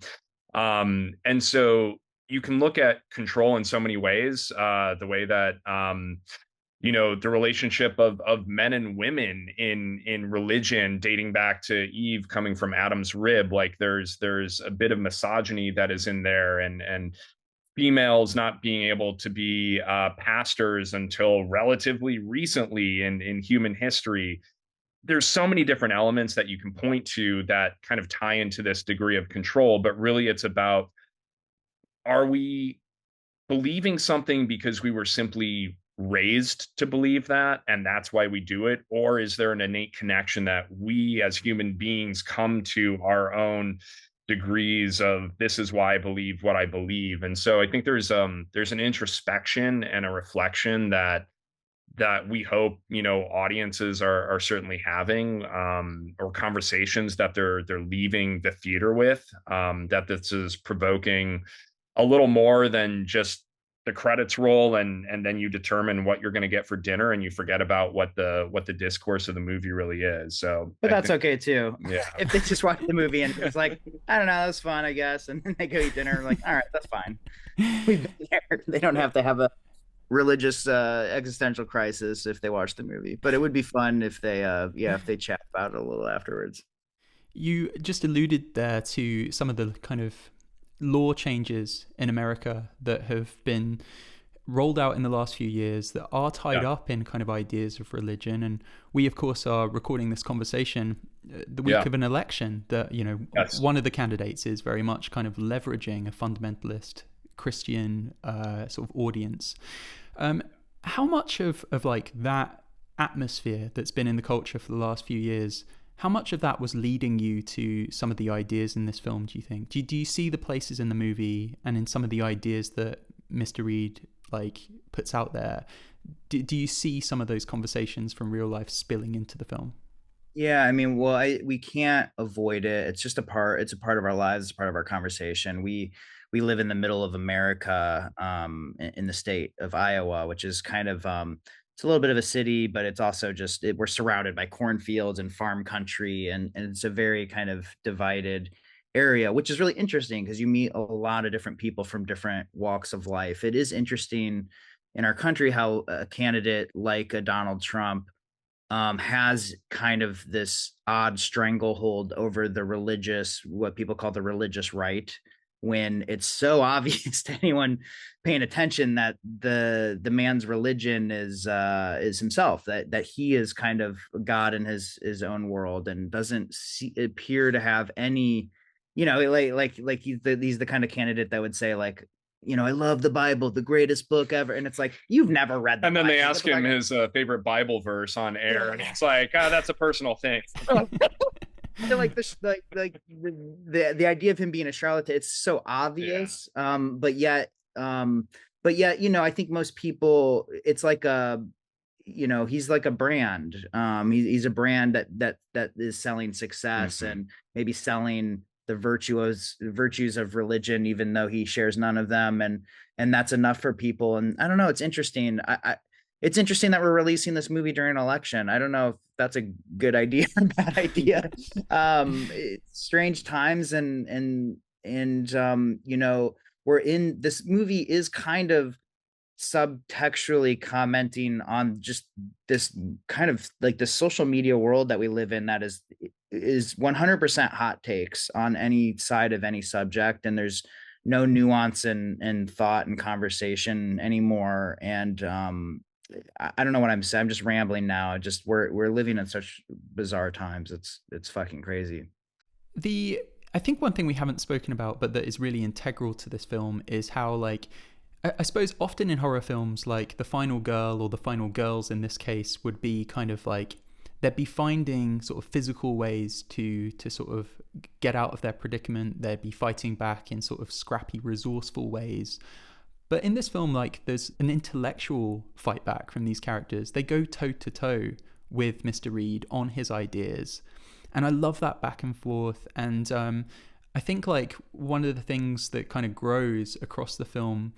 And so you can look at control in so many ways, the way that, the relationship of men and women in religion, dating back to Eve coming from Adam's rib. Like there's a bit of misogyny that is in there, and females not being able to be pastors until relatively recently in human history. There's so many different elements that you can point to that kind of tie into this degree of control, but really it's about, are we believing something because we were simply raised to believe that and that's why we do it? Or is there an innate connection that we as human beings come to our own degrees of, this is why I believe what I believe? And so I think there's an introspection and a reflection that we hope audiences are certainly having, or conversations that they're leaving the theater with, that this is provoking a little more than just the credits roll, and then you determine what you're going to get for dinner, and you forget about what the discourse of the movie really is. So But that's okay too. Yeah. If they just watch the movie and it's like, I don't know, that was fun, I guess, and then they go eat dinner, like, all right, that's fine. We've been there. They don't have to have a religious existential crisis if they watch the movie. But it would be fun if they if they chat about it a little afterwards. You just alluded there to some of the kind of law changes in America that have been rolled out in the last few years that are tied up in kind of ideas of religion. And we, of course, are recording this conversation the week of an election that, you know, one of the candidates is very much kind of leveraging a fundamentalist Christian sort of audience. How much of like that atmosphere that's been in the culture for the last few years, how much of that was leading you to some of the ideas in this film, do you think? Do you see the places in the movie and in some of the ideas that Mr. Reed like puts out there? Do you see some of those conversations from real life spilling into the film? Yeah, I mean, well, we can't avoid it. It's just it's a part of our lives, it's part of our conversation. We live in the middle of America, in the state of Iowa, which is kind of it's a little bit of a city, but it's also just we're surrounded by cornfields and farm country, and it's a very kind of divided area, which is really interesting because you meet a lot of different people from different walks of life. It is interesting in our country how a candidate like a Donald Trump has kind of this odd stranglehold over the religious, what people call the religious right, when it's so obvious to anyone paying attention that the man's religion is himself, that he is kind of God in his own world and doesn't appear to have any, you know, like he's the kind of candidate that would say like, you know, I love the Bible, the greatest book ever. And it's like, you've never read the And then Bible. they ask him his favorite Bible verse on air, and it's like, that's a personal thing. Like the idea of him being a charlatan, it's so obvious. But yet, you know, I think most people, it's like you know, he's like a brand. He's a brand that is selling success and maybe selling the virtues of religion, even though he shares none of them, and that's enough for people. And I don't know, it's interesting. It's interesting that we're releasing this movie during an election. I don't know if that's a good idea or bad idea. It's strange times, and you know, this movie is kind of subtextually commenting on just this kind of like the social media world that we live in that is 100% hot takes on any side of any subject, and there's no nuance and thought and conversation anymore. And I don't know what I'm saying. I'm just rambling now. Just we're living in such bizarre times. It's fucking crazy. I think one thing we haven't spoken about, but that is really integral to this film, is how, like, I suppose often in horror films, like the final girl or the final girls in this case would be kind of like, they'd be finding sort of physical ways to sort of get out of their predicament. They'd be fighting back in sort of scrappy, resourceful ways. But in this film, like, there's an intellectual fight back from these characters. They go toe to toe with Mr. Reed on his ideas. And I love that back and forth. And I think, like, one of the things that kind of grows across the film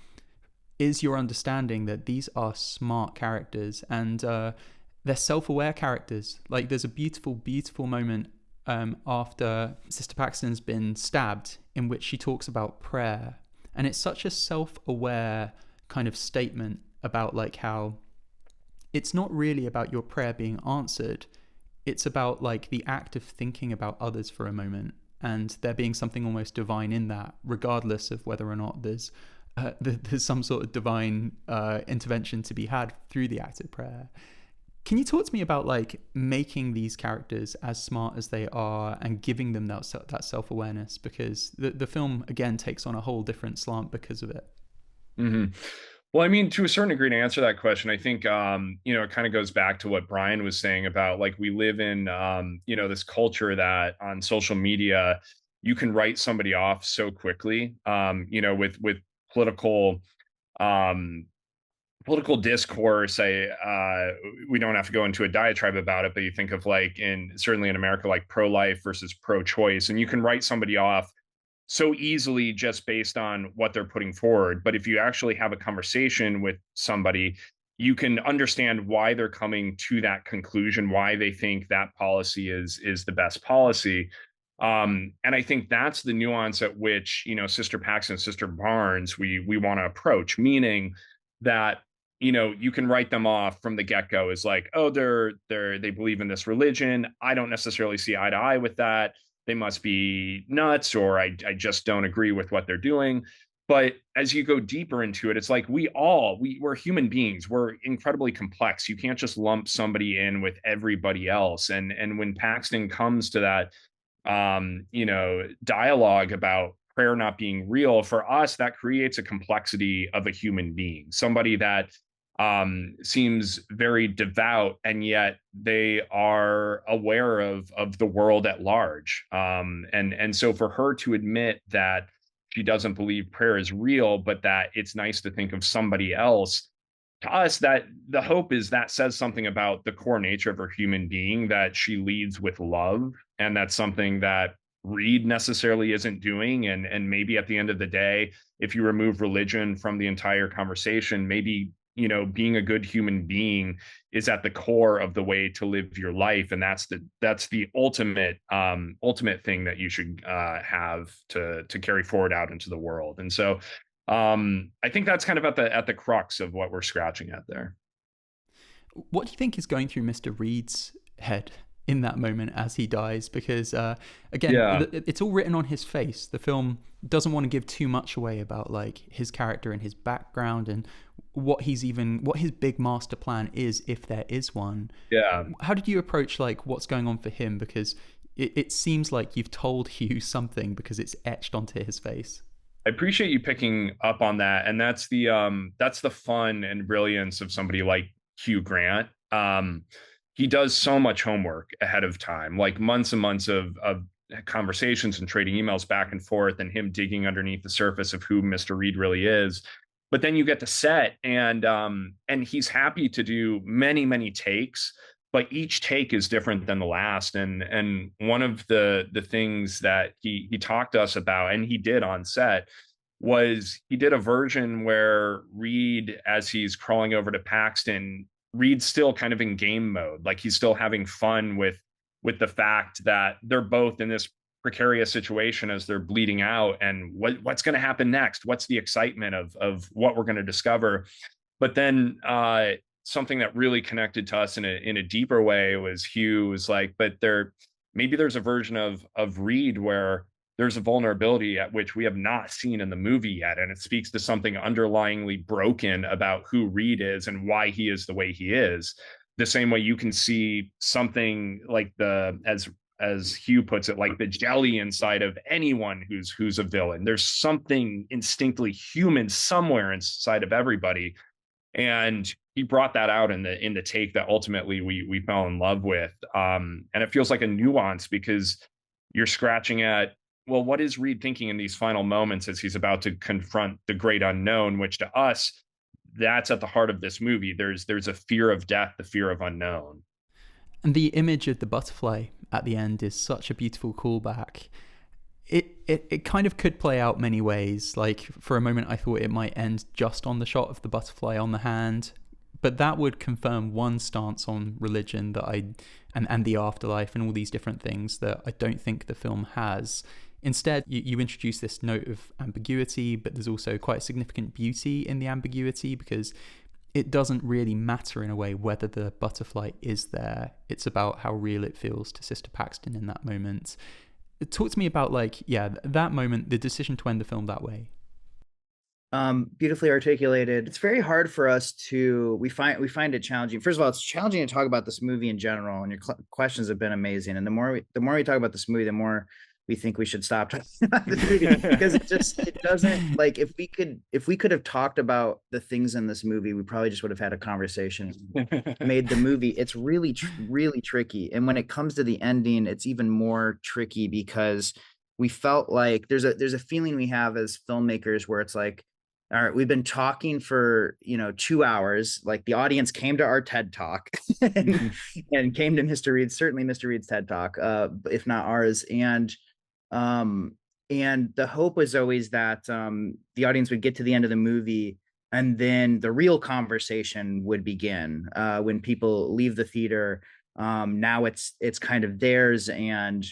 is your understanding that these are smart characters, and they're self-aware characters. Like, there's a beautiful, beautiful moment after Sister Paxton's been stabbed in which she talks about prayer. And it's such a self-aware kind of statement about, like, how it's not really about your prayer being answered. It's about, like, the act of thinking about others for a moment, and there being something almost divine in that, regardless of whether or not there's some sort of divine intervention to be had through the act of prayer. Can you talk to me about, like, making these characters as smart as they are and giving them that self-awareness? Because the film, again, takes on a whole different slant because of it. Mm-hmm. Well, I mean, to a certain degree, to answer that question, I think, you know, it kind of goes back to what Bryan was saying about, like, we live in, you know, this culture that on social media, you can write somebody off so quickly, you know, with political discourse. We don't have to go into a diatribe about it, but you think of, like, certainly in America, like pro-life versus pro-choice, and you can write somebody off so easily just based on what they're putting forward. But if you actually have a conversation with somebody, you can understand why they're coming to that conclusion, why they think that policy is the best policy. And I think that's the nuance at which, Sister Paxton and Sister Barnes, we want to approach, meaning that, you can write them off from the get-go as like, oh, they believe in this religion. I don't necessarily see eye to eye with that. They must be nuts, or I just don't agree with what they're doing. But as you go deeper into it, it's like we're human beings. We're incredibly complex. You can't just lump somebody in with everybody else. And when Paxton comes to that dialogue about prayer not being real, for us, that creates a complexity of a human being, somebody that seems very devout, and yet they are aware of the world at large. And so for her to admit that she doesn't believe prayer is real, but that it's nice to think of somebody else, to us, that the hope is that says something about the core nature of her human being, that she leads with love. And that's something that Reed necessarily isn't doing. And maybe at the end of the day, if you remove religion from the entire conversation, maybe, being a good human being is at the core of the way to live your life. And that's the ultimate thing that you should have to carry forward out into the world. And so I think that's kind of at the crux of what we're scratching at there. What do you think is going through Mr. Reed's head in that moment as he dies? Because again, it's all written on his face. The film doesn't want to give too much away about like his character and his background and what his big master plan is, if there is one. Yeah. How did you approach like what's going on for him? Because it seems like you've told Hugh something because it's etched onto his face. I appreciate you picking up on that. And that's the fun and brilliance of somebody like Hugh Grant. He does so much homework ahead of time, like months and months of conversations and trading emails back and forth, and him digging underneath the surface of who Mr. Reed really is. But then you get to set, and he's happy to do many, many takes, but each take is different than the last. And one of the things that he talked to us about, and he did on set, was he did a version where Reed, as he's crawling over to Paxton, Reed's still kind of in game mode. Like he's still having fun with the fact that they're both in this precarious situation as they're bleeding out, and what's going to happen next? What's the excitement of what we're going to discover? But then something that really connected to us in a deeper way was Hugh was like, but maybe there's a version of Reed where there's a vulnerability at which we have not seen in the movie yet. And it speaks to something underlyingly broken about who Reed is and why he is the way he is. The same way you can see something like as Hugh puts it, like the jelly inside of anyone who's a villain. There's something instinctively human somewhere inside of everybody. And he brought that out in the take that ultimately we fell in love with. And it feels like a nuance because you're scratching at, well, what is Reed thinking in these final moments as he's about to confront the great unknown, which to us, that's at the heart of this movie. There's a fear of death, the fear of unknown. And the image of the butterfly at the end is such a beautiful callback. It kind of could play out many ways. Like for a moment, I thought it might end just on the shot of the butterfly on the hand, but that would confirm one stance on religion that and the afterlife and all these different things that I don't think the film has. Instead, you introduce this note of ambiguity, but there's also quite significant beauty in the ambiguity because it doesn't really matter in a way whether the butterfly is there. It's about how real it feels to Sister Paxton in that moment. Talk to me about that moment, the decision to end the film that way. Beautifully articulated. It's very hard for us to, we find it challenging. First of all, it's challenging to talk about this movie in general, and your questions have been amazing. And the more we talk about this movie, the more we think we should stop talking about this movie because it doesn't, like, if we could have talked about the things in this movie, we probably just would have had a conversation, made the movie. It's really, really tricky. And when it comes to the ending, it's even more tricky because we felt like there's a feeling we have as filmmakers where it's like, all right, we've been talking for 2 hours. Like the audience came to our TED Talk and came to Mr. Reed's, certainly Mr. Reed's TED Talk, if not ours. And And the hope was always that the audience would get to the end of the movie, and then the real conversation would begin when people leave the theater. Now it's kind of theirs, and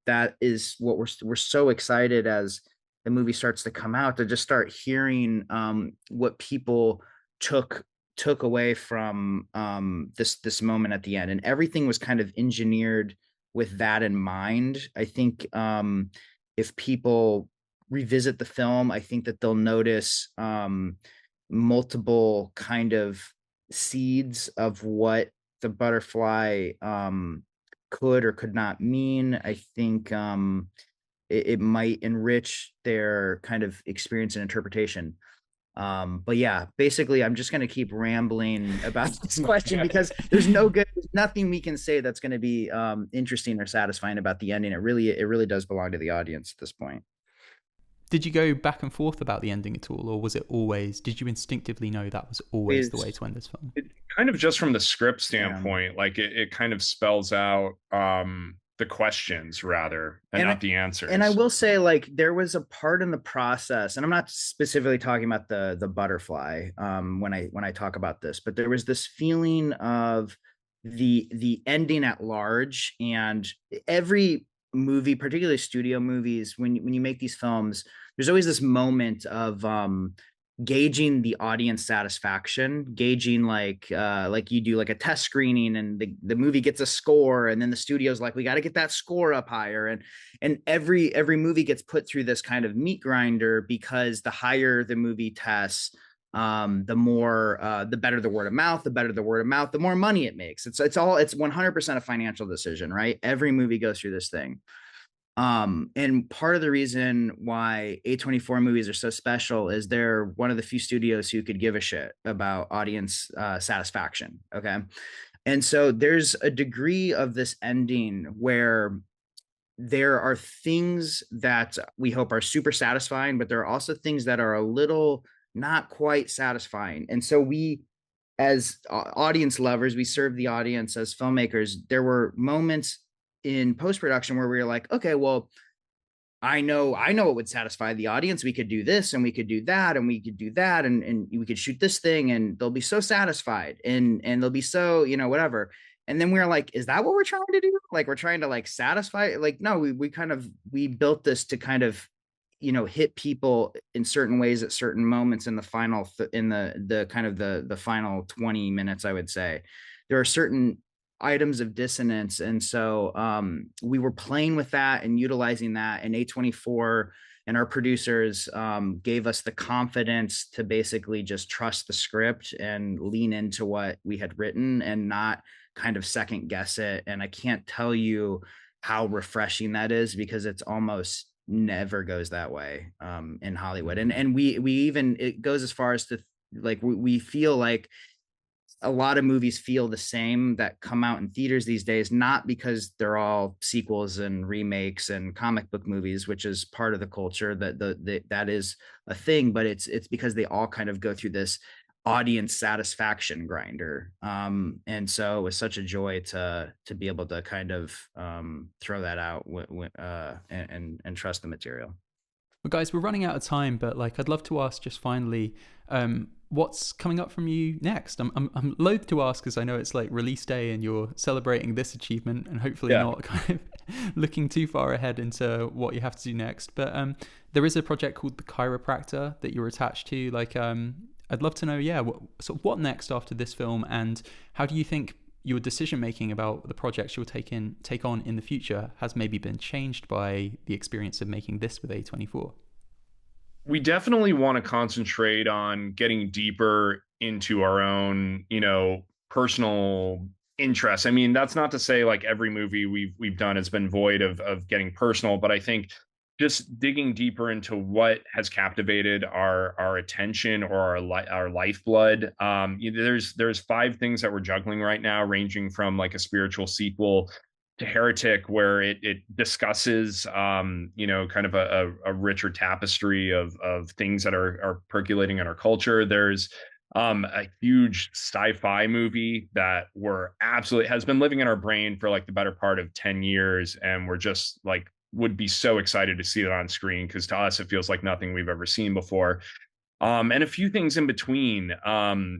that is what we're so excited as the movie starts to come out, to just start hearing what people took away from this moment at the end. And everything was kind of engineered with that in mind. I think if people revisit the film, I think that they'll notice multiple kind of seeds of what the butterfly could or could not mean. I think it might enrich their kind of experience and interpretation. But yeah, basically I'm just going to keep rambling about this question because there's nothing we can say that's going to be interesting or satisfying about the ending. It really does belong to the audience at this point. Did you go back and forth about the ending at all, or was it always, did you instinctively know that was always the way to end this film? It kind of, just from the script standpoint, like it kind of spells out the questions rather, and not the answers. And I will say, like, there was a part in the process, and I'm not specifically talking about the butterfly when I talk about this, but there was this feeling of the ending at large. And every movie, particularly studio movies, when you make these films, there's always this moment of gauging the audience satisfaction, gauging like you do like a test screening, and the movie gets a score, and then the studio's like, we got to get that score up higher, and every movie gets put through this kind of meat grinder, because the higher the movie tests, the better the word of mouth, the more money it makes. It's 100% a financial decision, right? Every movie goes through this thing. And part of the reason why A24 movies are so special is they're one of the few studios who could give a shit about audience satisfaction. Okay. And so there's a degree of this ending where there are things that we hope are super satisfying, but there are also things that are a little not quite satisfying. And so we, as audience lovers, we serve the audience as filmmakers. There were moments in post-production where we were like, okay, well, I know what would satisfy the audience. We could do this, and we could do that, and we could do that, and we could shoot this thing, and they'll be so satisfied, and they'll be so, whatever. And then we were like, is that what we're trying to do? Like, we're trying to like satisfy? Like, no, we built this to kind of, hit people in certain ways at certain moments in the final, the final 20 minutes, I would say. There are certain items of dissonance. And so we were playing with that and utilizing that, and A24 and our producers gave us the confidence to basically just trust the script and lean into what we had written and not kind of second guess it. And I can't tell you how refreshing that is, because it's almost never goes that way in Hollywood. And we even, it goes as far as to like, we feel like a lot of movies feel the same that come out in theaters these days, not because they're all sequels and remakes and comic book movies, which is part of the culture, that is a thing, but it's because they all kind of go through this audience satisfaction grinder. And so it was such a joy to be able to kind of throw that out and trust the material. Well, guys, we're running out of time, but like, I'd love to ask just finally, what's coming up from you next? I'm loath to ask, because I know it's like release day and you're celebrating this achievement, and hopefully not kind of looking too far ahead into what you have to do next. But there is a project called The Chiropractor that you're attached to. Like, I'd love to know, what next after this film, and how do you think your decision making about the projects you'll take on in the future has maybe been changed by the experience of making this with A24? We definitely want to concentrate on getting deeper into our own, personal interests. I mean, that's not to say like every movie we've done has been void of getting personal, but I think just digging deeper into what has captivated our attention or our lifeblood. There's 5 things that we're juggling right now, ranging from like a spiritual sequel to Heretic, where it discusses kind of a richer tapestry of things that are percolating in our culture. There's a huge sci-fi movie that has been living in our brain for like the better part of 10 years, and we're just like would be so excited to see it on screen, because to us it feels like nothing we've ever seen before. And a few things in between.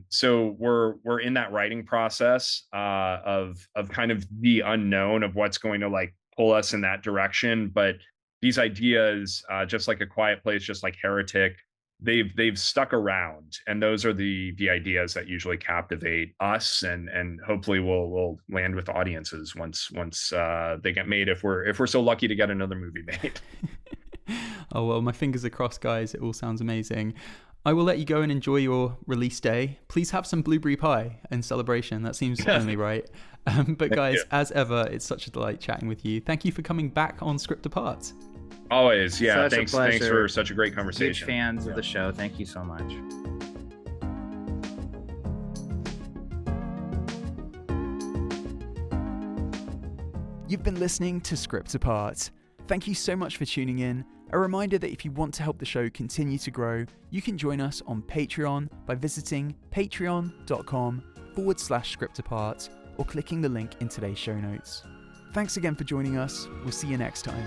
So we're in that writing process of kind of the unknown of what's going to like pull us in that direction. But these ideas, just like A Quiet Place, just like Heretic, they've stuck around, and those are the ideas that usually captivate us, and hopefully we'll land with audiences once they get made, if we're so lucky to get another movie made. Oh, well, my fingers are crossed, guys. It all sounds amazing. I will let you go and enjoy your release day. Please have some blueberry pie in celebration. That seems only right. But guys, as ever, it's such a delight chatting with you. Thank you for coming back on Script Apart. Always, yeah. Such Thanks for such a great conversation. Huge fans of the show. Thank you so much. You've been listening to Script Apart. Thank you so much for tuning in. A reminder that if you want to help the show continue to grow, you can join us on Patreon by visiting patreon.com/scriptapart or clicking the link in today's show notes. Thanks again for joining us. We'll see you next time.